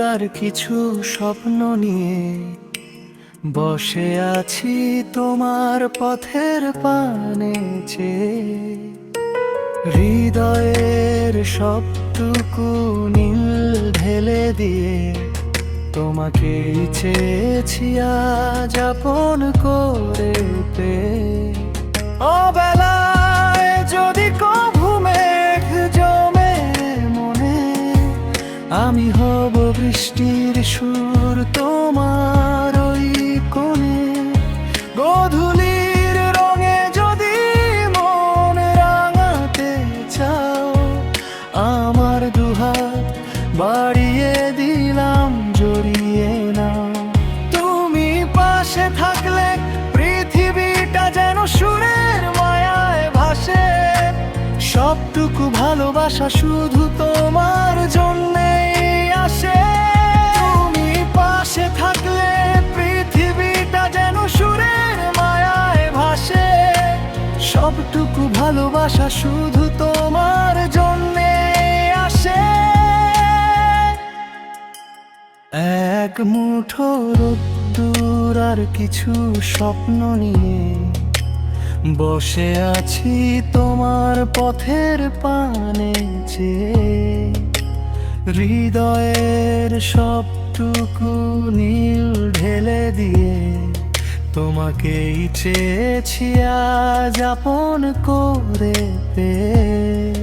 আর কিছু স্বপ্ন নিয়ে বসে আছি তোমার পথের পানে চেয়ে। হৃদয়ের সবটুকু নীল ঢেলে দিয়ে তোমাকেই চেয়েছি আজ আপন করে পেয়ে। অবেলায় যদি কভু মেঘ জমে মনে, আমি হব বৃষ্টির সুর তোমার ওই কোণে। গধূলির রঙে যদি মন রাঙাতে চাও, আমার দুহাত বাড়িয়ে দিলাম জড়িয়ে নাও। তুমি পাশে থাকলে পৃথিবীটা যেন সুরের মায়ায় ভাসে। সবটুকু ভালোবাসা শুধু তোমার জন্যেই আসে। তুমি পাশে থাকলে পৃথিবীটা যেন সুরের মায়ায় ভাসে। সবটুকু ভালোবাসা শুধু তোমার জন্যেই আসে। এক মুঠো রোদ্দুর আর কিছু স্বপ্ন নিয়ে বসে আছি তোমার পথের পানে চেয়ে। হৃদয়ের সবটুকু নীল ঢেলে দিয়ে তোমাকেই চেয়েছি আজ আপন করে পেয়ে।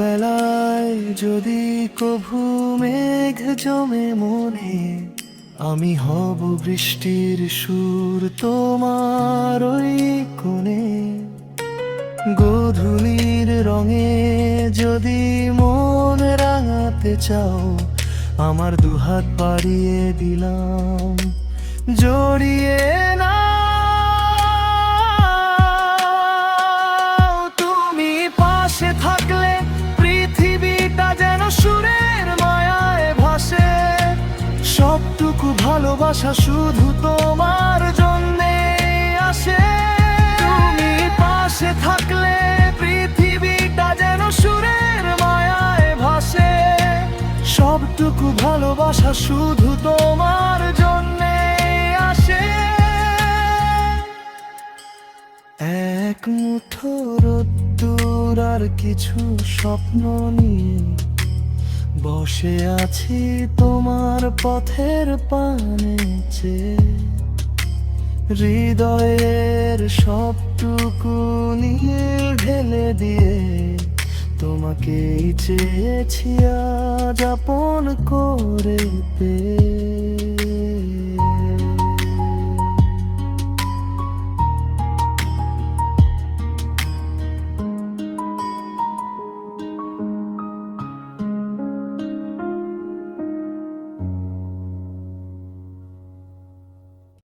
বেলায় যদি কভু মেঘ জমে মনে, আমি হব বৃষ্টির সুর তোমার ওই কোণে। গধূলির রঙে যদি মন রাঙাতে চাও, আমার দুহাত বাড়িয়ে দিলাম জড়িয়ে না। থাকলে পৃথিবীটা যেন সুরের মায়ায় ভাসে। সবটুকু ভালোবাসা শুধু তোমার জন্যে আসে। তুমি পাশে থাকলে পৃথিবীটা যেন সুরের মায়ায় ভাসে। সবটুকু ভালোবাসা শুধু তোমার জন্যে আসে। এক মুঠো রোদ্দুর আর কিছু স্বপ্ন নিয়ে বসে আছি তোমার পথের পানে চেয়ে। হৃদয়ের সবটুকু নীল ঢেলে দিয়ে তোমাকেই চেয়েছি আজ আপন করে পেয়ে।